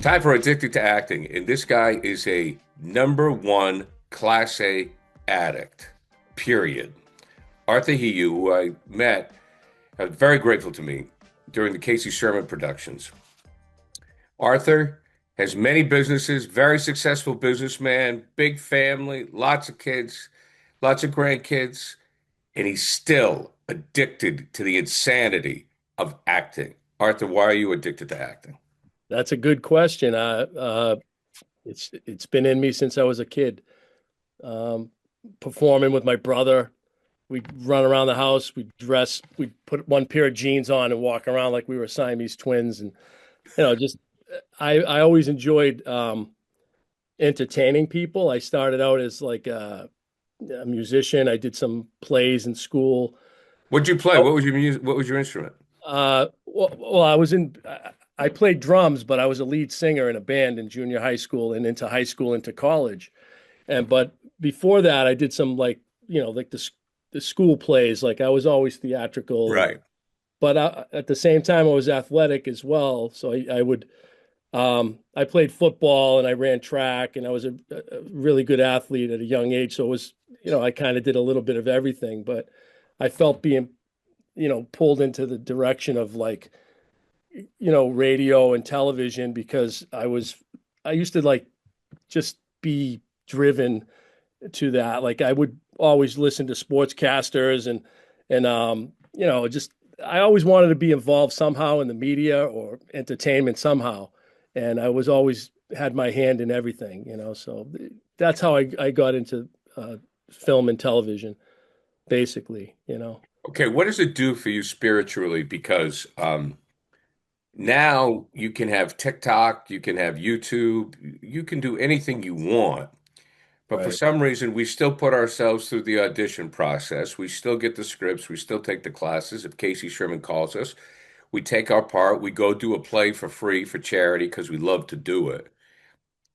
Time for Addicted to Acting, and this guy is a number one Class A addict, period. Arthur Hiou, who I met, very grateful to me during the Casey Sherman productions. Arthur has many businesses, very successful businessman, big family, lots of kids, lots of grandkids, and he's still addicted to the insanity of acting. Arthur, why are you addicted to acting? That's a good question. It's been in me since I was a kid. Um, Performing with my brother, we'd run around the house, we'd put one pair of jeans on and walk around like we were Siamese twins, and just I always enjoyed entertaining people. I started out as like a musician. I did some plays in school. What'd you play? Oh, What was your music? What was your instrument? well, I played drums, but I was a lead singer in a band in junior high school and into high school, into college. But before that, I did some like the school plays. Like I was always theatrical, Right. but at the same time, I was athletic as well. So I played football and I ran track, and I was a really good athlete at a young age. So it was, I kind of did a little bit of everything, but I felt being, pulled into the direction of like, radio and television, because I used to like just be driven to that. Like I would always listen to sportscasters and just I always wanted to be involved somehow in the media or entertainment somehow. And I was always had my hand in everything, so that's how I got into film and television, basically. Okay, what does it do for you spiritually? Because now you can have TikTok, you can have YouTube, you can do anything you want. But for Right. some reason, we still put ourselves through the audition process. We still get the scripts. We still take the classes. If Casey Sherman calls us, we take our part. We go do a play for free for charity because we love to do it.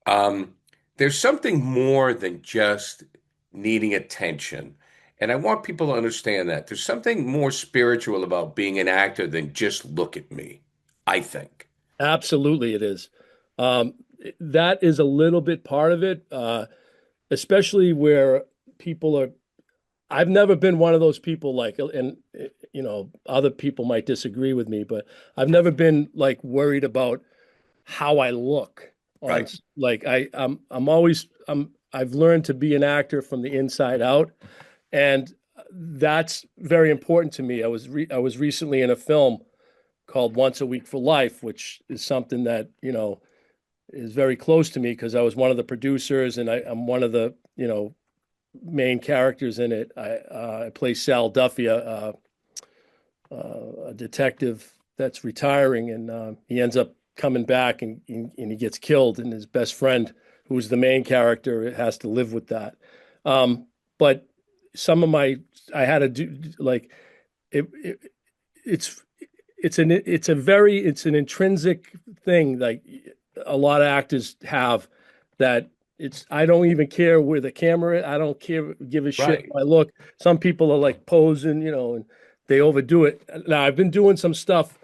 Um, there's something more than just needing attention. And I want people to understand that. There's something more spiritual about being an actor than just look at me, I think. Absolutely, it is. Um, that is a little bit part of it, especially where people are. I've never been one of those people like, and other people might disagree with me, but I've never been like worried about how I look on Right. like I'm always I've learned to be an actor from the inside out, and that's very important to me. I was recently in a film called Once a Week for Life, which is something that, is very close to me because I was one of the producers and I'm one of the, main characters in it. I play Sal Duffy, a detective that's retiring, and he ends up coming back and he gets killed, and his best friend, who's the main character, has to live with that. But some of my I had to do like it it's it's an intrinsic thing like a lot of actors have, that it's I don't even care where the camera is. I don't give a shit Right. how I look. Some people are like posing, and they overdo it. Now I've been doing some stuff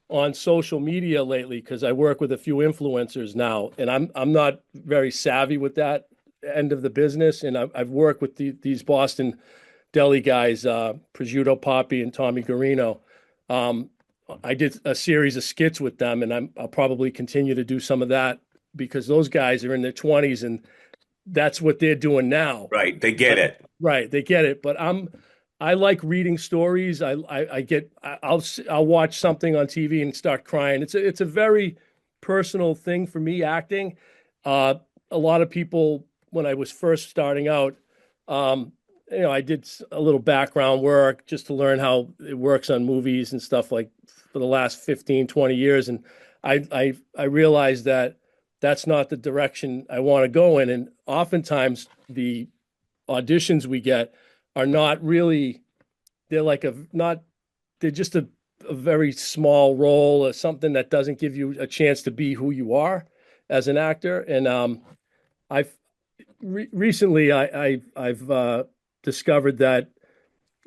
on social media lately because I work with a few influencers now, and I'm not very savvy with that end of the business. And I've worked with these Boston deli guys, Prosciutto Poppy and Tommy Garino. Um, I did a series of skits with them, and I'll probably continue to do some of that because those guys are in their 20s and that's what they're doing now. Right. They get But it. right, they get it. But I like reading stories. I'll watch something on TV and start crying. It's a very personal thing for me, acting. A lot of people, when I was first starting out, um, I did a little background work just to learn how it works on movies and stuff, like for the last 15, 20 years. And I realized that that's not the direction I want to go in. And oftentimes the auditions we get are not really, they're like they're just a very small role or something that doesn't give you a chance to be who you are as an actor. And I've recently I've discovered that,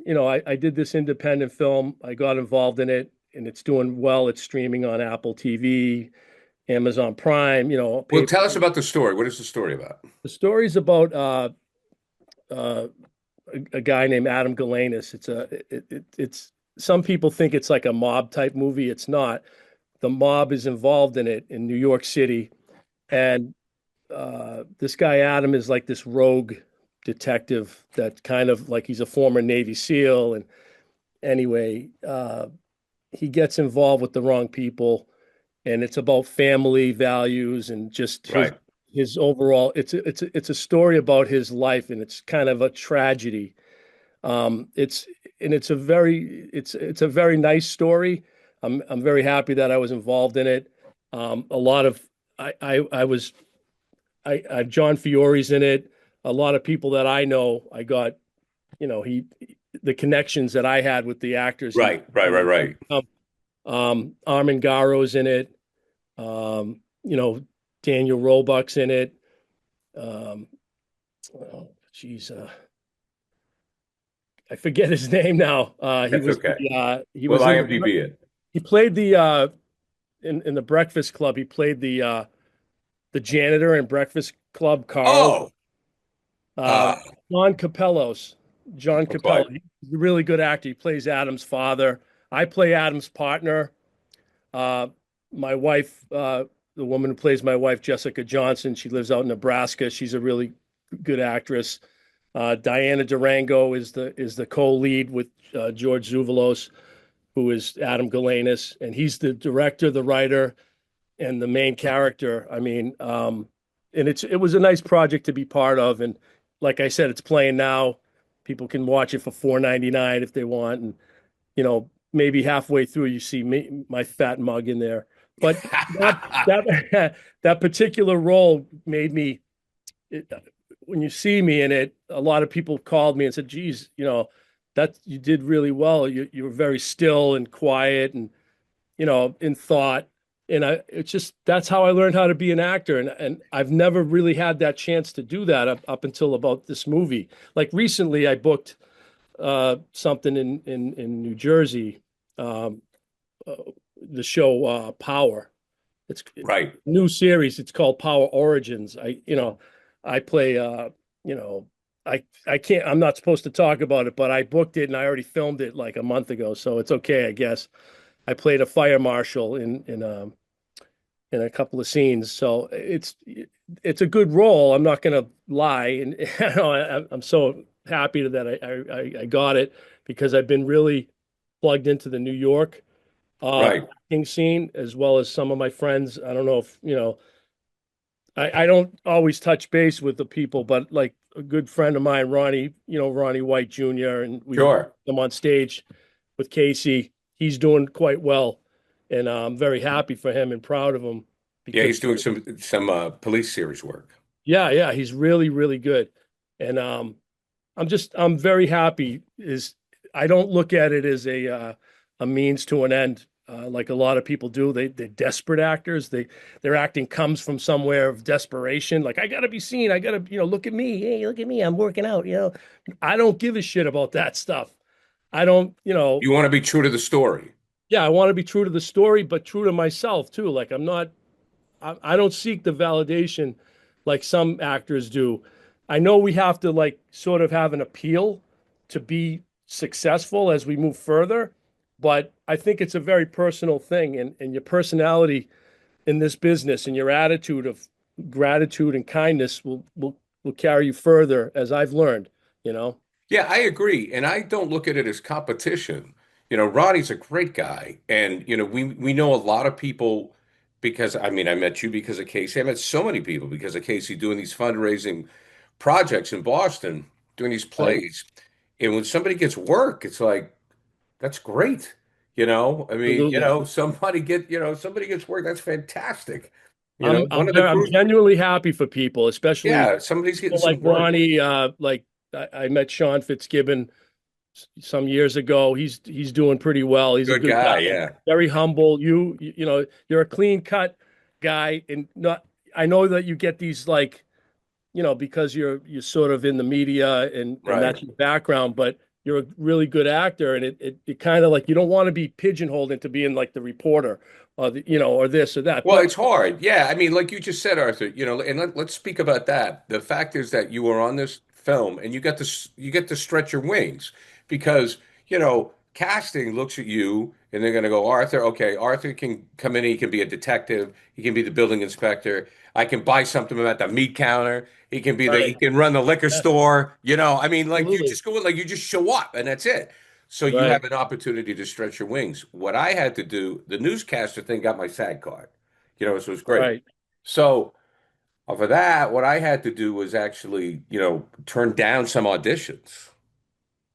I did this independent film. I got involved in it and it's doing well. It's streaming on Apple TV, Amazon Prime, Well, pay. tell us about the story. What is the story about? The story's about uh, a guy named Adam Galanis. It's some people think it's like a mob type movie. It's not. The mob is involved in it in New York City, and this guy Adam is like this rogue detective that kind of like he's a former Navy SEAL, and anyway, he gets involved with the wrong people, and it's about family values and just Right. his overall. It's a story about his life, and it's kind of a tragedy. It's and it's a very nice story. I'm very happy that I was involved in it. A lot of I was I John Fiore's in it. A lot of people that I know, I got, he the connections that I had with the actors. Right. Right. Right. Right. Armin Garo's in it. You know, Daniel Roebuck's in it. Um, oh, geez, I forget his name now. He That's was okay. he Well, was in IMDb it. he played the in the Breakfast Club. He played the janitor in Breakfast Club, Carl. Oh, Uh, uh, John Capellos. John Capello. okay. He's a really good actor. He plays Adam's father. I play Adam's partner. Uh, my wife, the woman who plays my wife, Jessica Johnson, she lives out in Nebraska. She's a really good actress. Diana Durango is the co-lead with George Zuvalos, who is Adam Galanis, and he's the director, the writer, and the main character. I mean, and it was a nice project to be part of. And like I said, it's playing now. People can watch it for $4.99 if they want, and maybe halfway through you see me, my fat mug in there. But that that particular role made me. When you see me in it, a lot of people called me and said, "Geez, that you did really well. You were very still and quiet, and in thought." And it's just that's how I learned how to be an actor, and I've never really had that chance to do that up until about this movie. Like recently, I booked something in New Jersey, um, uh, the show Power. It's a Right. new series. It's called Power Origins. I play. I can't. I'm not supposed to talk about it, but I booked it and I already filmed it like a month ago, so it's okay, I guess. I played a fire marshal in a couple of scenes, so it's a good role. I'm not going to lie, and I'm so happy that I got it because I've been really plugged into the New York Right. acting scene as well as some of my friends. I don't know if I don't always touch base with the people, but like a good friend of mine, Ronnie, Ronnie White Jr., and we Sure. him on stage with Casey. He's doing quite well, and I'm very happy for him and proud of him Yeah, because he's doing some police series work. yeah, he's really really good, and I'm very happy. Is I don't look at it as a means to an end. Like a lot of people do, they're desperate actors. Their acting comes from somewhere of desperation. Like I gotta be seen. I gotta look at me. Hey, look at me. I'm working out. I don't give a shit about that stuff. I don't. You want to be true to the story. Yeah, I want to be true to the story, but true to myself too. Like I'm not. I don't seek the validation like some actors do. I know we have to like sort of have an appeal to be successful as we move further, but I think it's a very personal thing, and your personality in this business and your attitude of gratitude and kindness will carry you further, as I've learned, you know. Yeah, I agree. And I don't look at it as competition. Ronnie's a great guy. And, we know a lot of people because, I mean, I met you because of Casey. I met so many people because of Casey doing these fundraising projects in Boston, doing these Right. plays. And when somebody gets work, it's like, that's great. I mean, Absolutely. somebody gets work. That's fantastic. One of the I'm group, genuinely happy for people, especially yeah, somebody's getting people like some work. Ronnie. Like I met Sean Fitzgibbon some years ago. He's doing pretty well. He's a Good good guy, guy, yeah. very humble. You're a clean cut guy, and not. I know that you get these like because you're sort of in the media and Right. that's your background, but you're a really good actor, and it kind of like you don't want to be pigeonholed into being like the reporter or or this or that. Well, But it's hard. Yeah. I mean, like you just said, Arthur, and let's speak about that. The fact is that you were on this film and you get to stretch your wings because, casting looks at you and they're going to go, Arthur, okay, Arthur can come in, he can be a detective, he can be the building inspector. I can buy something at the meat counter. He right, can run the liquor yeah, store. I mean, like you absolutely, just go in, like you just show up and that's it. So you right, have an opportunity to stretch your wings. What I had to do, the newscaster thing got my SAG card. So it's great. right, So for that, what I had to do was actually, turn down some auditions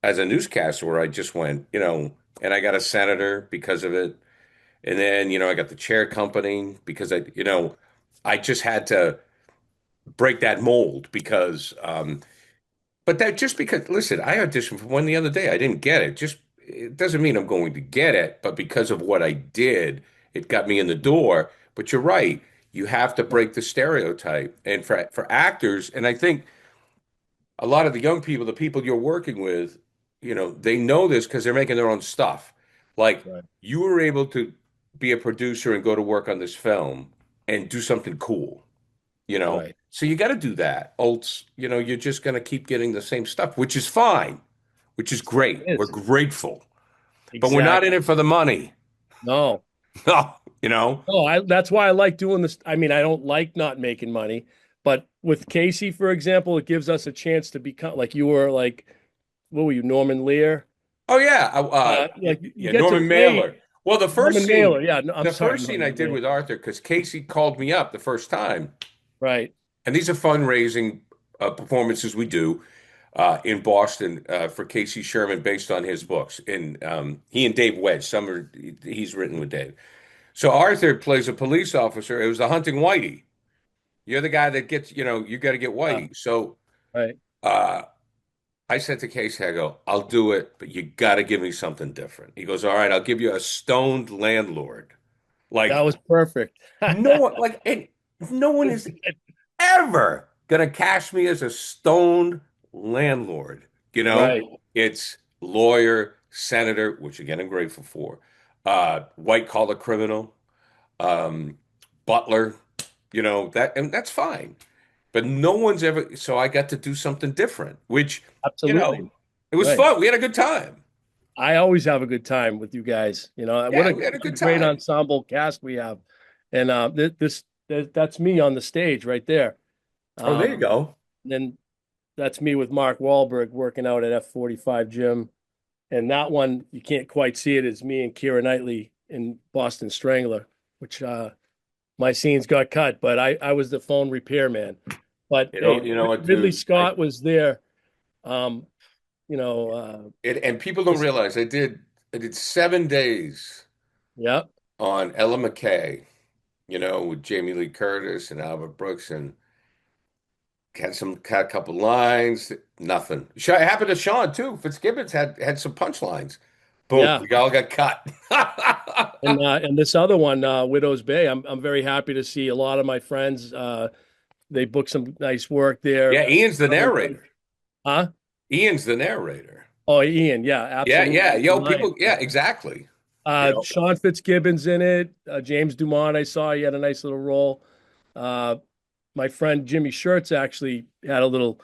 as a newscaster where I just went, and I got a senator because of it. And then, I got the chair company because I just had to break that mold because, but that just because, listen, I auditioned for one the other day. I didn't get it. Just, it doesn't mean I'm going to get it, but because of what I did, it got me in the door. But you're right. You have to break the stereotype. And for actors, and I think a lot of the young people, the people you're working with, they know this because they're making their own stuff. Like right, you were able to be a producer and go to work on this film and do something cool, you know. right. So you got to do that. Else, you're just going to keep getting the same stuff, which is fine, which is great. It We're is grateful, but we're not in exactly it for the money. no. No, you know. Oh, that's why I like doing this. I mean, I don't like not making money, but with Casey, for example, it gives us a chance to become like you were like, what were you, Norman Lear? Oh yeah, Like you yeah, get to Norman play Mailer. Well, Norman Mailer. Yeah, no, I'm the sorry, first scene I Norman did Lear. with Arthur, because Casey called me up the first time, Right. and these are fundraising performances we do in Boston for Casey Sherman, based on his books. And he and Dave Wedge, he's written with Dave. So Arthur plays a police officer. It was the Hunting Whitey. You're the guy that gets, you got to get Ah, Whitey. So right. uh, I said to Casey, I go, I'll do it, but you got to give me something different. He goes, all right, I'll give you a stoned landlord. That Like was perfect. no one, and no one is ever gonna cash me as a stoned landlord. You know, Right. it's lawyer, senator, which again I'm grateful for, white collar criminal, um, butler, and that's fine. But no one's ever, so I got to do something different, which, you Absolutely. know, it was Right. fun. We had a good time. I always have a good time with you guys. Yeah, we had a what a good great time. ensemble cast we have. And that's me on the stage right there. Oh, there you Um, go. then that's me with Mark Wahlberg working out at F45 gym. And that one, you can't quite see it, is me and Keira Knightley in Boston Strangler, which my scenes got cut, but I was the phone repairman. But hey, You know what, Ridley dude? Scott was there. Um, you know, And people don't this, realize I did 7 days yeah, on Ella McKay, with Jamie Lee Curtis and Albert Brooks, and had a couple lines, nothing. It happened to Sean too. Fitzgibbons had some punchlines. Boom, yeah. we all got cut. And this other one, Widow's Bay, I'm very happy to see a lot of my friends. They booked some nice work Yeah, there. Ian's the narrator. Huh? Ian's the narrator. Oh, Ian, yeah, Yeah, yeah, absolutely. yo, people, yeah, exactly. Sean Fitzgibbon's in it. James Dumont, I saw he had a nice little role. Uh, my friend Jimmy Shirts actually had a little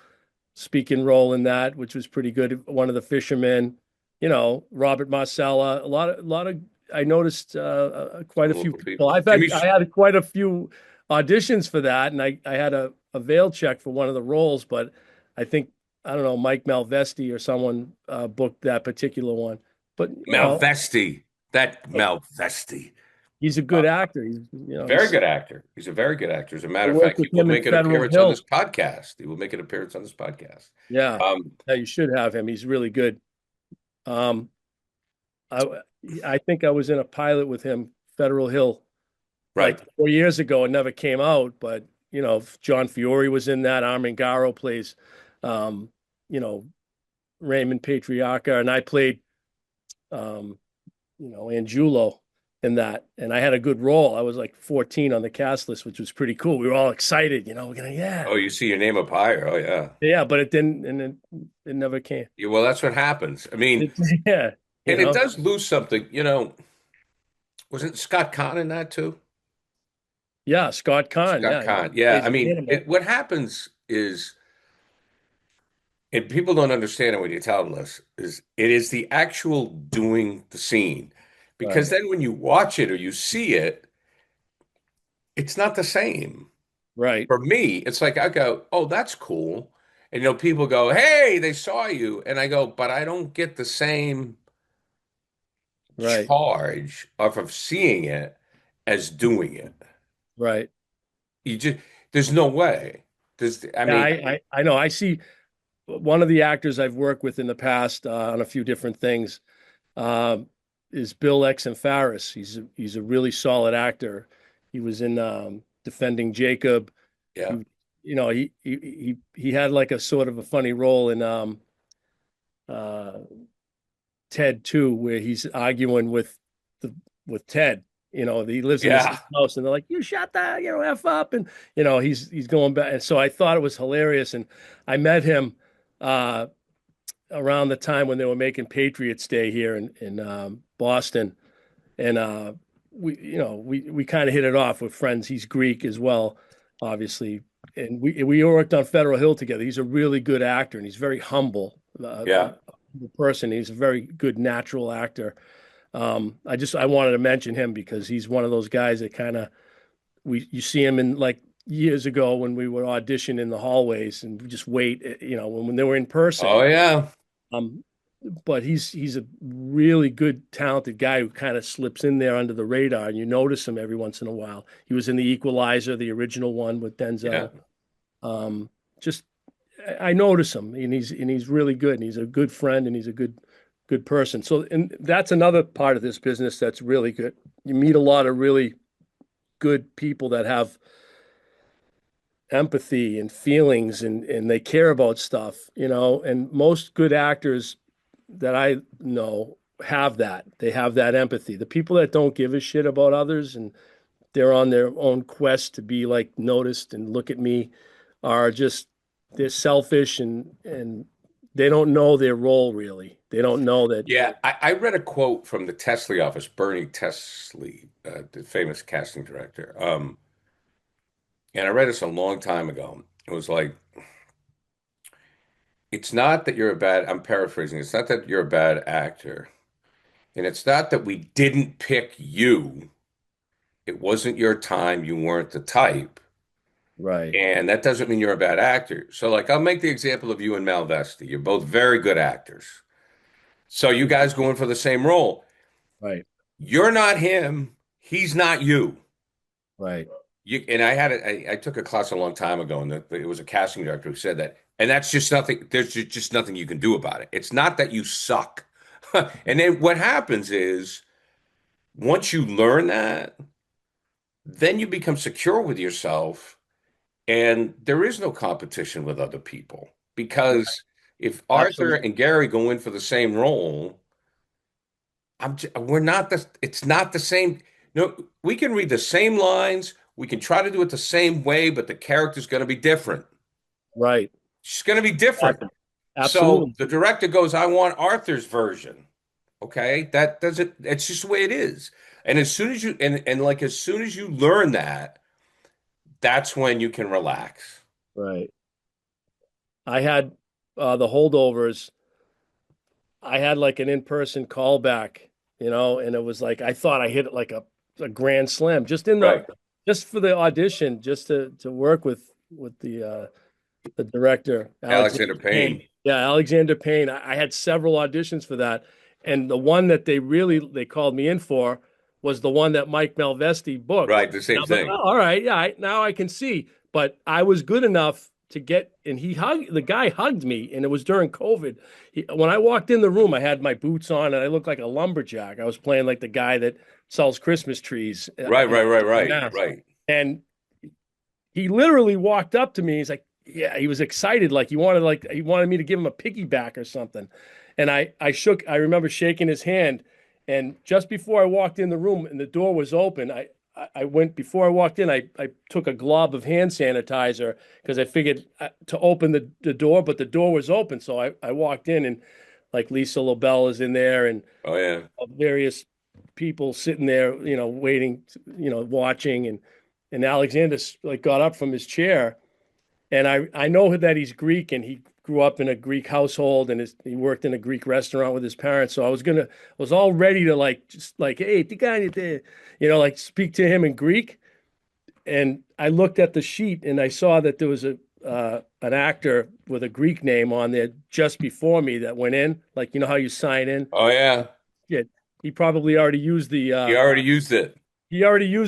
speaking role in that, which was pretty good. One of the fishermen, Robert Marcella, a lot of. I noticed quite a few Local people. people. Jimmy, I had quite a few auditions for that, and I had a veil check for one of the roles, but I think I don't know Mike Malvesti or someone booked that particular one. But Malvesti, that Malvesti. he's a good actor. Very good actor. He's a very good actor. As a I matter of worked fact, he with will him in make an Federal appearance on Hill. this podcast. He will make an appearance on this podcast. Yeah, Um, yeah, you should have him. He's really good. Um, I I think I was in a pilot with him, Federal Hill, right. like 4 years ago. It never came out, but John Fiore was in that. Armin Garo plays, um, you know, Raymond Patriarca, and I played, um, Angiulo. in that, and I had a good role. I was like 14 on the cast list, which was pretty cool. We were all excited, we're gonna, yeah, Oh, you see your name up higher. Oh, yeah. yeah, but it didn't, and it never came. Yeah, well, that's what happens. I mean, It, yeah, and it does lose something. Wasn't Scott Conn in that too? yeah, Scott Conn, Scott yeah, he Conn. Yeah. plays I an mean, animal, what happens is, and people don't understand it when you tell them this, is it is the actual doing the scene. Because right, then when you watch it or you see it, it's not the same. right, For me, it's like I go, "Oh, that's cool." And people go, "Hey, they saw you." And I go, "But I don't get the same right, charge off of seeing it as doing it." right. You just There's no way. I Yeah, mean, I know. I see one of the actors I've worked with in the past on a few different things um, is Bill X and Farris. He's a really solid actor. He was in Defending Jacob. yeah. He, he had like a sort of a funny role in uh, Ted 2, where he's arguing the with Ted. He lives in the same Yeah. house, and they're like, "You shut that, f up," and he's going back. And so I thought it was hilarious, and I met him uh, around the time when they were making Patriots Day here in Boston, and we kind of hit it off with friends. He's Greek as well, obviously, and we worked on Federal Hill together. He's a really good actor, and he's very humble. Yeah. Person. He's a very good natural actor. I wanted to mention him because he's one of those guys that kind of you see him in like years ago when we would audition in the hallways and we just wait, when they were in Oh, person. yeah. Um, but he's a really good, talented guy who kind of slips in there under the radar, and you notice him every once in a while. He was in the Equalizer, the original one with Yeah. Denzel. Just I notice him, and he's really good, and he's a good friend, and he's a good person. So, and that's another part of this business that's really good. You meet a lot of really good people that have empathy and feelings, and they care about stuff, and most good actors that I know have that. They have that empathy. The people that don't give a shit about others and they're on their own quest to be like noticed and look at me are just they're selfish and they don't know their role really. They don't know that. Yeah. I read a quote from the Tesla office, Bernie Tesla, the famous casting director. And I read this a long time ago. It was like, it's not that you're a bad, I'm paraphrasing, it's not that you're a bad actor. And it's not that we didn't pick you. It wasn't your time. You weren't the type. Right, And that doesn't mean you're a bad actor. So, like, I'll make the example of you and Mel Vesti. You're both very good actors. So, you guys go in for the same role. right, You're not him. He's not you. right, And I took a class a long time ago, and it was a casting director who said that. And that's just nothing. There's just nothing you can do about it. It's not that you suck. And then what happens is once you learn that, then you become secure with yourself, and there is no competition with other people. Because if Arthur absolutely, and Gary go in for the same role, we're not it's not the same. No, we can read the same lines, we can try to do it the same way, but the character's going to be different. right, She's going to be different. exactly, So absolutely, the director goes, I want Arthur's version. Okay, that doesn't. It's just the way it is. And as soon as as soon as you learn that, that's when you can relax. right. I had the holdovers. I had like an in-person callback, and it was like I thought I hit it like a grand slam Right. just for the audition, just to work with the director, Alexander Alexander Payne. Payne. Yeah, Alexander Payne. I had several auditions for that, and the one that they called me in for was the one that Mike Malvesti booked. Right, the And same I'm like, thing. oh, all right, yeah, now I can see. But I was good enough to get, and the guy hugged me, and it was during COVID. When I walked in the room, I had my boots on, and I looked like a lumberjack. I was playing like the guy that sells Christmas trees Right, in right, right, right, Mass. right. And he literally walked up to me. He's like, yeah, he was excited. He wanted me to give him a piggyback or something. And I remember shaking his hand And just before I walked in the room and the door was open, I went before I walked in, I took a glob of hand sanitizer because I figured to open the door, but the door was open. So I walked in and like Lisa LaBelle is in there and Oh yeah. various people sitting there, waiting, watching. And Alexander like got up from his chair. And I know that he's Greek and he grew up in a Greek household and he worked in a Greek restaurant with his parents. So I was all ready to like, just like, hey, the guy there, like speak to him in Greek. And I looked at the sheet and I saw that there was an actor with a Greek name on there just before me that went in. Like, how you sign in? Oh yeah. Yeah, he probably already used You already used it.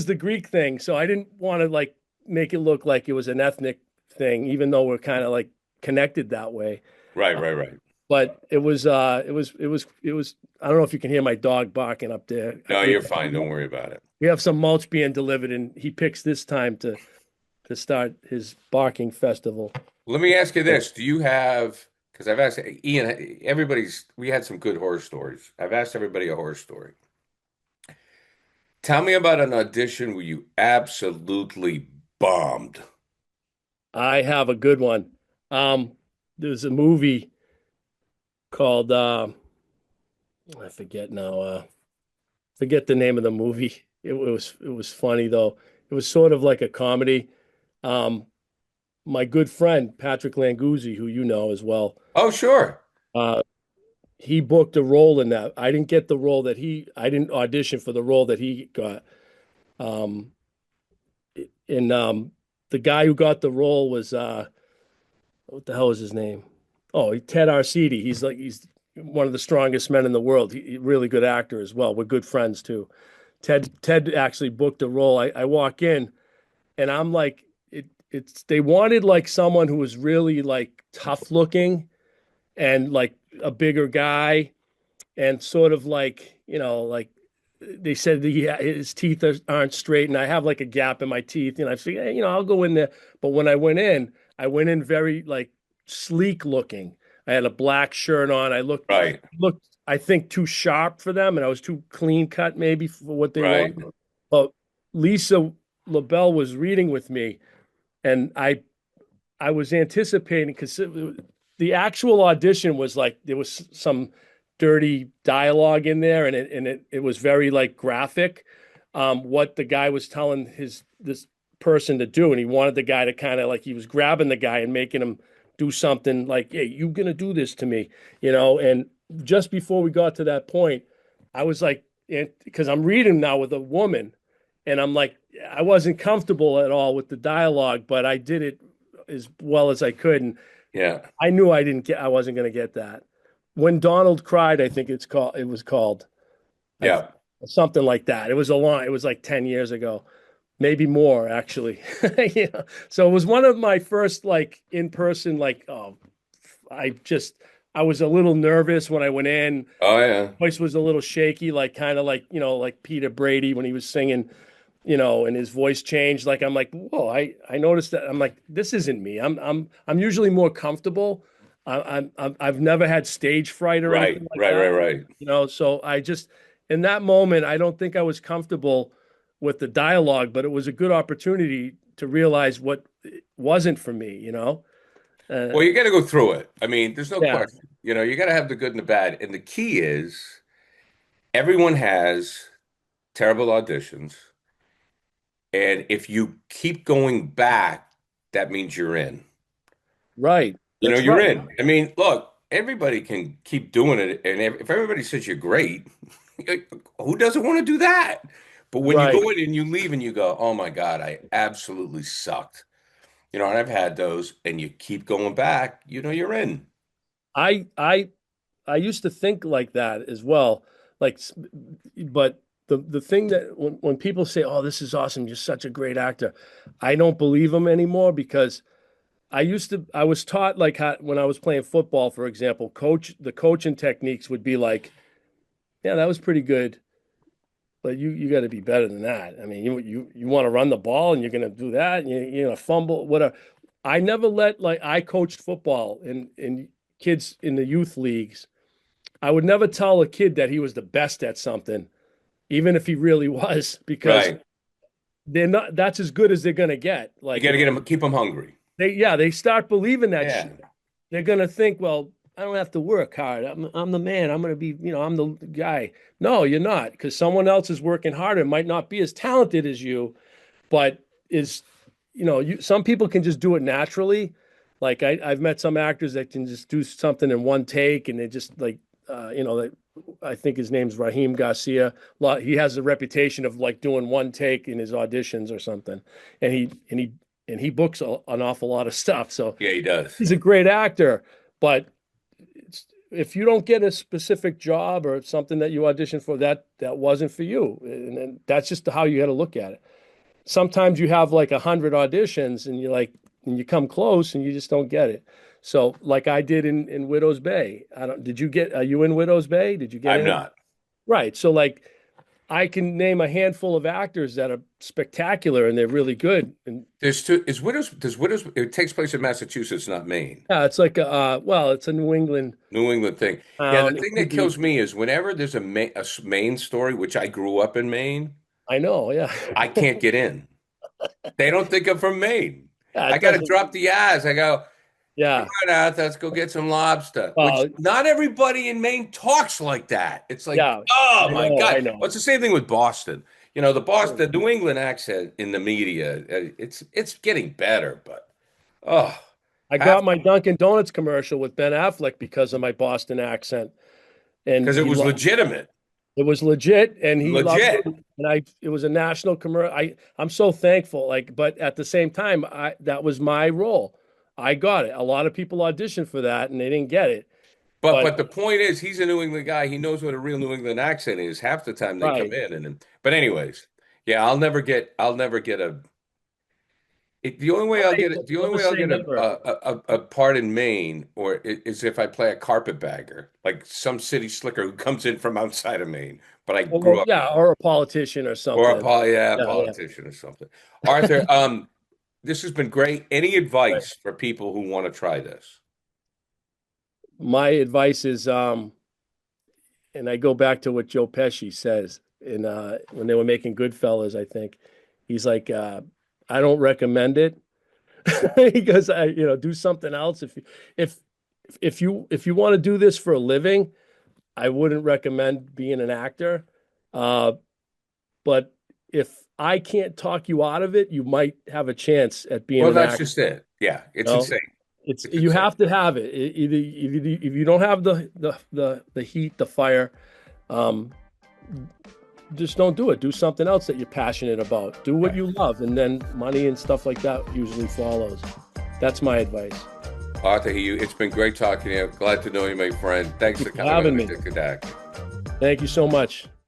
the Greek thing. So I didn't want to like make it look like it was an ethnic thing, even though we're kind of like connected that way. Right, Uh, right, right. but it was. I don't know if you can hear my dog barking up there. No, you're fine. Don't worry about it. We have some mulch being delivered, and he picks this time to start his barking festival. Let me ask you this. Do you have, because I've asked Ian, we had some good horror stories. I've asked everybody a horror story. Tell me about an audition where you absolutely bombed. I have a good one. There's a movie called I forget now. Forget the name of the movie. It was funny though. It was sort of like a comedy. Um, my good friend Patrick Languzzi, who you know as well, Oh, sure. uh, he booked a role in that. I didn't get the role that he. I didn't audition for the role that he got. Um, and the guy who got the role was what the hell is his name? Oh, Ted Arcidi. He's one of the strongest men in the world. He really good actor as well. We're good friends too. Ted actually booked a role. I walk in and I'm like, it's they wanted like someone who was really like tough looking and like a bigger guy and sort of like, like they said his teeth aren't straight and I have like a gap in my teeth and I figured, hey, I'll go in there. But when I went in very like sleek looking. I had a black shirt on. I Right, looked I think too sharp for them and I was too clean cut maybe for what they right. wanted. But Lisa LaBelle was reading with me and I was anticipating because the actual audition was like there was some dirty dialogue in there, and it was very like graphic. What the guy was telling this person to do, and he wanted the guy to kind of like he was grabbing the guy and making him do something like, "Hey, you gonna do this to me?" And just before we got to that point, I was like, because I'm reading now with a woman, and I'm like, I wasn't comfortable at all with the dialogue, but I did it as well as I could, and Yeah, I knew I wasn't going to get that. When Donald cried, I think it was called I, yeah. something like that. It was like 10 years ago, maybe more actually. So it was one of my first like in person, like, oh, I just, I was a little nervous when I went in. Oh, yeah. Voice was a little shaky, like kind of like, like Peter Brady when he was singing, and his voice changed. Like I'm like, whoa, I noticed that. I'm like, this isn't me. I'm usually more comfortable. I've never had stage fright or Right, anything like right, right, that. right. So I just in that moment, I don't think I was comfortable with the dialogue, but it was a good opportunity to realize what wasn't for me. Uh, Well, you got to go through it. I mean, there's no yeah, question. You got to have the good and the bad. And the key is everyone has terrible auditions. And if you keep going back, that means you're in. right. That's You're right. in. I mean, look, everybody can keep doing it. And if everybody says you're great, who doesn't want to do that? But when you Right. go in and you leave and you go, oh my God, I absolutely sucked. And I've had those, and you keep going back, you're in. I I I used to think like that as well. Like, but the thing that when people say, "Oh, this is awesome, you're such a great actor," I don't believe them anymore because I was taught like how when I was playing football, for example, the coaching techniques would be like, "Yeah, that was pretty good, but you got to be better than that." I mean, you want to run the ball and you're going to do that, and you're going to fumble, whatever. I never let like I coached football in kids in the youth leagues I would never tell a kid that he was the best at something, even if he really was, because Right. they're not. That's as good as they're gonna get. You Like got to if get them, keep them hungry. they start believing that Yeah. shit, they're gonna think, well, I don't have to work hard. I'm the man. I'm gonna be, I'm the guy. No, you're not, because someone else is working harder. Might not be as talented as you, but is, some people can just do it naturally. Like I've met some actors that can just do something in one take, and they just like, like, I think his name's Raheem Garcia. He has a reputation of like doing one take in his auditions or something, and he books an awful lot of stuff. So Yeah, he does. he's a great actor, but if you don't get a specific job or something that you auditioned for, that wasn't for you, and that's just how you got to look at it. Sometimes you have like 100 auditions, and and you come close, and you just don't get it. So, like I did in Widow's Bay. I don't. Did you get? Are you in Widow's Bay? Did you get I'm in? not. Right. So, like, I can name a handful of actors that are spectacular and they're really good. And There's two. Is Widows? Does Widows? It takes place in Massachusetts, not Maine. yeah, it's like well, it's a New England New England thing. Yeah, the town. It thing that could be. kills me is whenever there's Maine story, which I grew up in Maine, I know. Yeah. I can't get in. They don't think I'm from Maine. Yeah. I It got to doesn't. drop the eyes. I go, come Yeah. on out, let's go get some lobster. Which Well. not everybody in Maine talks like that. It's like, Yeah. oh I my know. I God. know. Well, it's the same thing with Boston. The New England accent in the media, it's getting better, but oh, I half got my Dunkin' Donuts commercial with Ben Affleck because of my Boston accent, and because it was legitimate. it was legit, and he loved it. Legit. And it was a national commercial. I'm so thankful. Like, but at the same time, that was my role. I got it. A lot of people auditioned for that, and they didn't get it. But But but the point is, he's a New England guy. He knows what a real New England accent is. Half the time they come right, in but anyways, yeah, I'll never get the only way I'll right. get But it, the only never way I'll say get never. a part in Maine is if I play a carpetbagger, like some city slicker who comes in from outside of Maine, but I grew Well, up in yeah, Maine. or a politician or Or something. yeah, a Yeah, yeah. politician or something. Arthur, this has been great. Any Right. advice for people who want to try this? My advice is, and I go back to what Joe Pesci says in when they were making Goodfellas. I think he's like, I don't recommend it. He goes, do something else. If if you want to do this for a living, I wouldn't recommend being an actor. Uh, but if I can't talk you out of it, you might have a chance at being Well, an that's actor. just it. Yeah, it's You know? insane. It's It's you insane. have to have it. Either if you don't have the heat, the fire, um, just don't do it. Do something else that you're passionate about. Do what Right. you love, and then money and stuff like that usually follows. That's my advice. Arthur Hiou, it's been great talking to you. Glad to know you, my friend. Thanks Thank for you for coming on having the me. Good Act. Thank you so much.